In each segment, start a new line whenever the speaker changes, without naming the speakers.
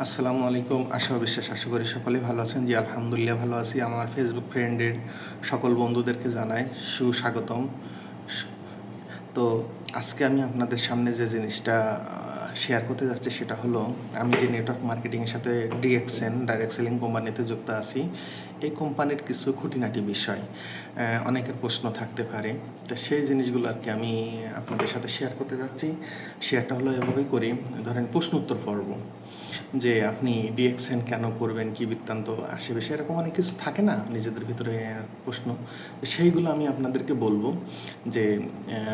আসসালামু আলাইকুম। আশা করি সকলেই ভালো আছেন। জি, আলহামদুলিল্লাহ ভালো আছি। আমার ফেসবুক ফ্রেন্ডের সকল বন্ধুদেরকে জানাই সুস্বাগতম। তো আজকে আমি আপনাদের সামনে যে জিনিসটা শেয়ার করতে যাচ্ছি সেটা হলো, আমি যে নেটওয়ার্ক মার্কেটিংয়ের সাথে ডিএক্সএন ডাইরেক্ট সেলিং কোম্পানিতে যুক্ত আছি। এই কোম্পানির কিছু খুঁটিনাটি বিষয় অনেকের প্রশ্ন থাকতে পারে। তো সেই জিনিসগুলো আর কি আমি আপনাদের সাথে শেয়ার করতে যাচ্ছি। শেয়ারটা হলো এভাবেই করি, ধরেন প্রশ্ন উত্তর পর্ব, যে আপনি ডিএক্সএন কেন করবেন, কি বৃত্তান্ত, আশেপাশে এরকম অনেক কিছু থাকে না নিজেদের ভিতরে প্রশ্ন। তো সেইগুলো আমি আপনাদেরকে বলবো। যে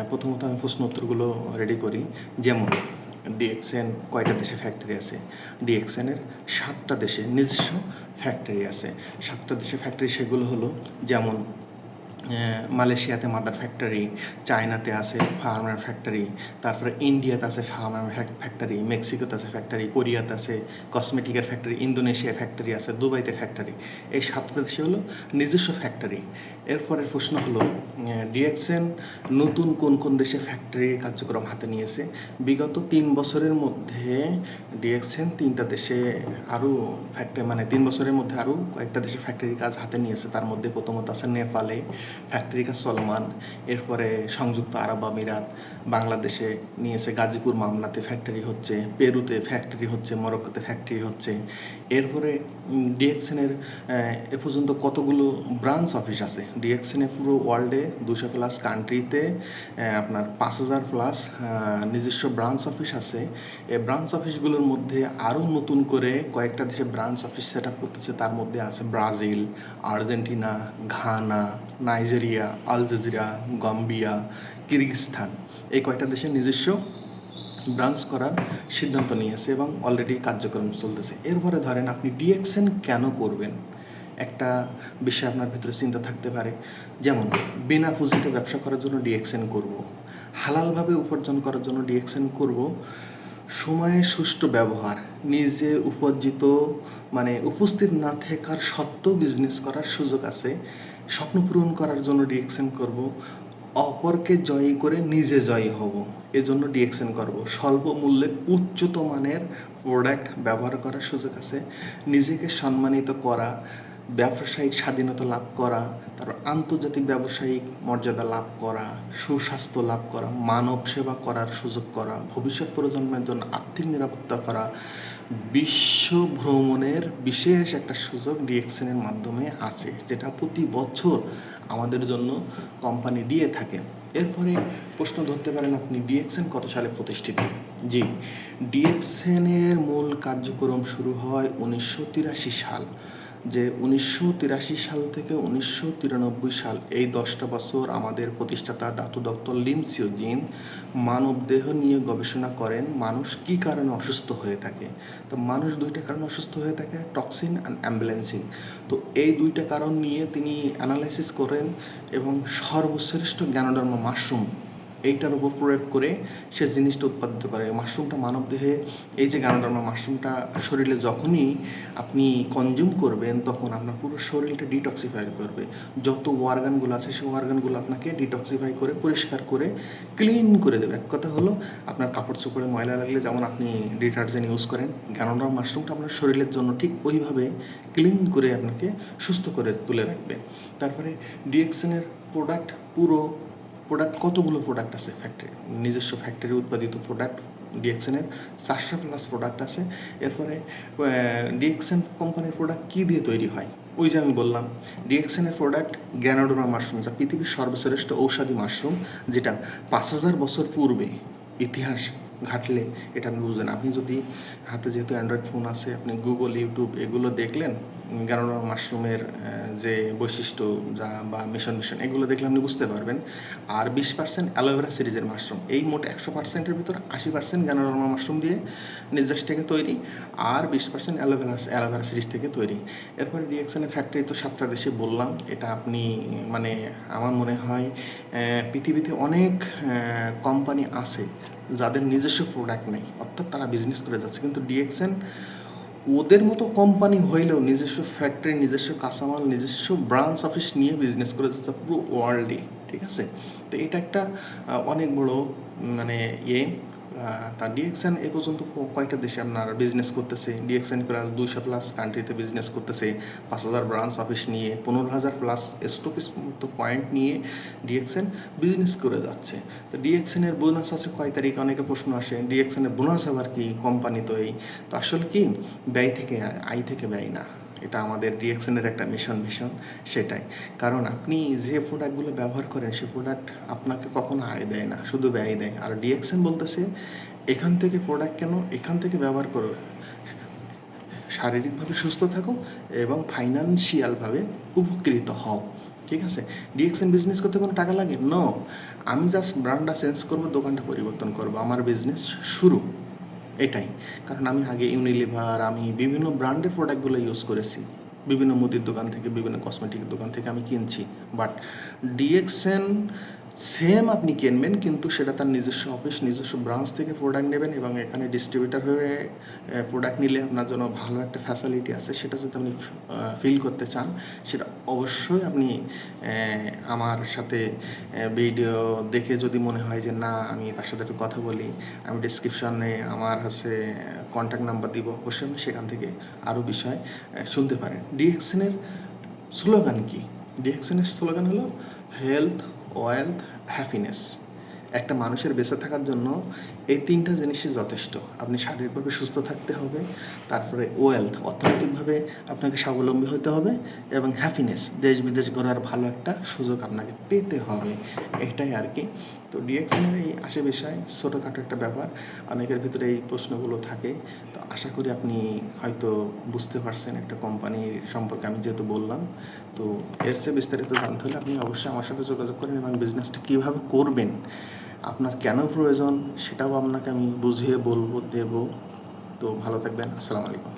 প্রথমত আমি প্রশ্ন উত্তরগুলো রেডি করি। যেমন ডিএক্সএন কয়টা দেশে ফ্যাক্টরি আছে? ডিএক্সএনের 7টা দেশে নিজস্ব ফ্যাক্টরি আছে। 7টা দেশে ফ্যাক্টরি সেগুলো হলো, যেমন মালয়েশিয়াতে মাদার ফ্যাক্টরি, চায়নাতে আছে ফার্মার ফ্যাক্টরি, তারপরে ইন্ডিয়াতে আছে ফার্মার ফ্যাক্টরি, মেক্সিকোতে আছে ফ্যাক্টরি, কোরিয়াতে আছে কসমেটিকের ফ্যাক্টরি, ইন্দোনেশিয়ায় ফ্যাক্টরি আছে, দুবাইতে ফ্যাক্টরি। এই 7টা দেশে হলো নিজস্ব ফ্যাক্টরি। এরপরের প্রশ্ন হলো, ডিএক্সএন নতুন কোন কোন দেশে ফ্যাক্টরি কার্যক্রম হাতে নিয়েছে? বিগত 3 বছরের মধ্যে ডিএক্সএন 3টা দেশে আরও ফ্যাক্টরি, মানে 3 বছরের মধ্যে আরও কয়েকটা দেশে ফ্যাক্টরির কাজ হাতে নিয়েছে। তার মধ্যে প্রথমত আছে নেপালে ফ্যাক্টরি কাজ চলমান, এরপরে সংযুক্ত আরব আমিরাত, বাংলাদেশে নিয়েছে গাজীপুর মামলাতে ফ্যাক্টরি হচ্ছে, পেরুতে ফ্যাক্টরি হচ্ছে, মরক্কোতে ফ্যাক্টরি হচ্ছে। এরপরে ডিএক্সএনের এ পর্যন্ত কতগুলো ব্রাঞ্চ অফিস আছে? ডিএক্সএনের পুরো ওয়ার্ল্ডে 200+ কান্ট্রিতে আপনার 5000+ নিজস্ব ব্রাঞ্চ অফিস আছে। এই ব্রাঞ্চ অফিসগুলোর মধ্যে আরও নতুন করে কয়েকটা দেশে ব্রাঞ্চ অফিস সেট আপ করতেছে। তার মধ্যে আছে Brazil, Argentina, Ghana, Nigeria, Algeria, Gambia, Kyrgyzstan. এই কয়েকটা দেশে নিজস্ব ব্রাঞ্চ করার সিদ্ধান্ত নিয়েছে এবং অলরেডি কার্যক্রম চলতেছে। এরপরে ধরেন আপনি ডিএক্সএন কেন করবেন, একটা বিষয় আপনার ভিতরে চিন্তা থাকতে পারে। যেমন বিনা পুঁজিতে ব্যবসা করার জন্য ডিএক্সএন করব, হালালভাবে উপার্জন করার জন্য ডিএক্সএন করব, সময়ের সুষ্ঠু ব্যবহার, নিজে উপার্জিত মানে উপস্থিত না থাকার সত্ত্বেও বিজনেস করার সুযোগ আছে, স্বপ্ন পূরণ করার জন্য ডিএক্সএন করব, অপরকে জয়ী করে নিজে জয়ী হব, এজন্য ডিএক্সএন করব, স্বল্প মূল্যে উচ্চত মানের প্রোডাক্ট ব্যবহার করার সুযোগ আছে, নিজেকে সম্মানিত করা, ব্যবসায়িক স্বাধীনতা লাভ করা, তারপর আন্তর্জাতিক ব্যবসায়িক মর্যাদা লাভ করা, সুস্বাস্থ্য লাভ করা, মানব সেবা করার সুযোগ করা, ভবিষ্যৎ প্রজন্মের জন্য আর্থিক নিরাপত্তা করা, বিশ্ব ভ্রমণের বিশেষ একটা সুযোগ ডিএক্সএনের মাধ্যমে আছে, যেটা প্রতি বছর আমাদের জন্য কোম্পানি দিয়ে থাকে। এরপরে প্রশ্ন ধরতে পারেন আপনি, ডিএক্সএন কত সালে প্রতিষ্ঠিত? জি, ডিএক্সএনের মূল কার্যক্রম শুরু হয় 1983 সাল। যে 1983 সাল থেকে 1993 সাল, এই 10টা বছর আমাদের প্রতিষ্ঠাতা দাতু ডক্টর লিম সিওজিন মানবদেহ নিয়ে গবেষণা করেন মানুষ কী কারণে অসুস্থ হয়ে থাকে। তো মানুষ 2টা কারণে অসুস্থ হয়ে থাকে, টক্সিন অ্যান্ড অ্যাম্বুলেন্সিং। তো এই 2টা কারণ নিয়ে তিনি অ্যানালাইসিস করেন এবং সর্বশ্রেষ্ঠ জ্ঞানোডার্ম মাশরুম এইটার উপর প্রয়োগ করে সে জিনিসটা উৎপাদিত করে। মাশরুমটা মানবদেহে, এই যে গানোডার্মা মাশরুমটা শরীরে যখনই আপনি কনজিউম করবেন তখন আপনার পুরো শরীরটা ডিটক্সিফাই করবে। যত অর্গানগুলো আছে সেই অর্গানগুলো আপনাকে ডিটক্সিফাই করে পরিষ্কার করে ক্লিন করে দেবে। এক কথা হলো, আপনার কাপড় চোপড়ে ময়লা লাগলে যেমন আপনি ডিটারজেন্ট ইউজ করেন, গানোডার্মা মাশরুমটা আপনার শরীরের জন্য ঠিক ওইভাবে ক্লিন করে আপনাকে সুস্থ করে তুলে রাখবে। তারপরে ডিএক্সএনের কতগুলো প্রোডাক্ট আছে ফ্যাক্টরি, নিজস্ব ফ্যাক্টরি উৎপাদিত প্রোডাক্ট ডিএক্সএনের 400+ প্রোডাক্ট আছে। এরপরে ডিএক্সএন কোম্পানির প্রোডাক্ট কী দিয়ে তৈরি হয়? ওই যে আমি বললাম, ডিএক্সএনের প্রোডাক্ট গ্যানোডোরা মাশরুম, যা পৃথিবীর সর্বশ্রেষ্ঠ ঔষধি মাশরুম, যেটা 5000 বছর পূর্বে ইতিহাস ঘাটলে এটা আপনি বুঝবেন। আপনি যদি হাতে যেহেতু অ্যান্ড্রয়েড ফোন আছে, আপনি গুগল, ইউটিউব এগুলো দেখলেন, গ্যানোডোরা মাশরুমের যে বৈশিষ্ট্য যা বা মিশন এগুলো দেখলে আপনি বুঝতে পারবেন। আর 20% অ্যালোভেরা সিরিজের মাশরুম, এই মোট 100%-এর ভিতর 80% গ্যানোডার্মা মাশরুম দিয়ে নির্যাস থেকে তৈরি, আর 20% অ্যালোভেরা সিরিজ থেকে তৈরি। এরপরে ডিএক্সএনের ফ্যাক্টরি তো 7টা দেশে বললাম। এটা আপনি মানে আমার মনে হয় পৃথিবীতে অনেক কোম্পানি আছে যাদের নিজস্ব প্রোডাক্ট নেই, অর্থাৎ তারা বিজনেস করে যাচ্ছে, কিন্তু ডিএক্সএন ওদের মতো কোম্পানি হইলেও নিজস্ব ফ্যাক্টরি, নিজস্ব কাঁচামাল, নিজস্ব ব্রাঞ্চ অফিস নিয়ে বিজনেস করে যাচ্ছে পুরো ওয়ার্ল্ডে। ঠিক আছে, তো এটা একটা অনেক বড় মানে তা ডিএক্সএন এ পর্যন্ত কয়টা দেশে আপনার বিজনেস করতেছে? ডিএক্সএন প্লাস 200+ কান্ট্রিতে বিজনেস করতেছে, 5,000 ব্রাঞ্চ অফিস নিয়ে, 15,000+ স্টক পয়েন্ট নিয়ে ডিএক্সএন বিজনেস করে যাচ্ছে। তো ডিএক্সএনের বোনাস আছে কয় তারিখ? অনেকে প্রশ্ন আসে, ডিএক্সএনের বোনাস আবার কি? কোম্পানি তো এই, তো আসলে কি, ব্যয় থেকে আয় থেকে ব্যয় না, এটা আমাদের ডিএক্সএনের একটা মিশন ভিশন, সেটাই। কারণ আপনি যে প্রোডাক্টগুলো ব্যবহার করেন সে প্রোডাক্ট আপনাকে কখনো আয় দেয় না, শুধু ব্যয় দেয়। আর ডিএক্সএন বলতেছে এখান থেকে প্রোডাক্ট কেন, এখান থেকে ব্যবহার করো, শারীরিকভাবে সুস্থ থাকো এবং ফাইন্যান্সিয়ালভাবে উপকৃত হও। ঠিক আছে? ডিএক্সএন বিজনেস করতে কোনো টাকা লাগে? নো, আমি জাস্ট ব্র্যান্ডটা চেঞ্জ করবো, দোকানটা পরিবর্তন করবো, আমার বিজনেস শুরু, এটাই। কারণ আমি আগে ইউনিলিভার, আমি বিভিন্ন ব্র্যান্ডের প্রোডাক্টগুলো ইউজ করেছি, বিভিন্ন মুদির দোকান থেকে, বিভিন্ন কসমেটিক দোকান থেকে আমি কিনছি। বাট ডিএক্সএন সেম আপনি কিনবেন, কিন্তু সেটা তার নিজস্ব অফিস, নিজস্ব ব্রাঞ্চ থেকে প্রোডাক্ট নেবেন এবং এখানে ডিস্ট্রিবিউটার হয়ে প্রোডাক্ট নিলে আপনার জন্য ভালো একটা ফ্যাসিলিটি আছে। সেটা যদি আপনি ফিল করতে চান, সেটা অবশ্যই আপনি আমার সাথে ভিডিও দেখে যদি মনে হয় যে না, আমি তার সাথে একটু কথা বলি, আমি ডিসক্রিপশনে আমার কন্ট্যাক্ট নাম্বার দিব, অবশ্যই আপনি সেখান থেকে আরও বিষয় শুনতে পারেন। ডিএক্সএনের স্লোগান কি? ডিএক্সএনের স্লোগান হলো হেলথ, ওয়েলথ, হ্যাপিনেস। একটা মানুষের বেঁচে থাকার জন্য এই 3টা জিনিসই যথেষ্ট। আপনি শারীরিকভাবে সুস্থ থাকতে হবে, তারপরে ওয়েলথ, অর্থনৈতিকভাবে আপনাকে স্বাবলম্বী হতে হবে, এবং হ্যাপিনেস, দেশ বিদেশ ঘোরার ভালো একটা সুযোগ আপনাকে পেতে হবে, এটাই আর কি। তো ডিএক্সএনের এই আসে বিষয় ছোটোখাটো একটা ব্যাপার, অনেকের ভিতরে এই প্রশ্নগুলো থাকে। তো আশা করি আপনি হয়তো বুঝতে পারছেন একটা কোম্পানির সম্পর্কে আমি যেহেতু বললাম। তো এর চেয়ে বিস্তারিত জানতে হলে আপনি অবশ্যই আমার সাথে যোগাযোগ করেন এবং বিজনেসটা কীভাবে করবেন, আপনার কেন প্রয়োজন সেটাও আপনাকে আমি বুঝিয়ে বলবো, দেবো। তো ভালো থাকবেন, আসসালামু আলাইকুম।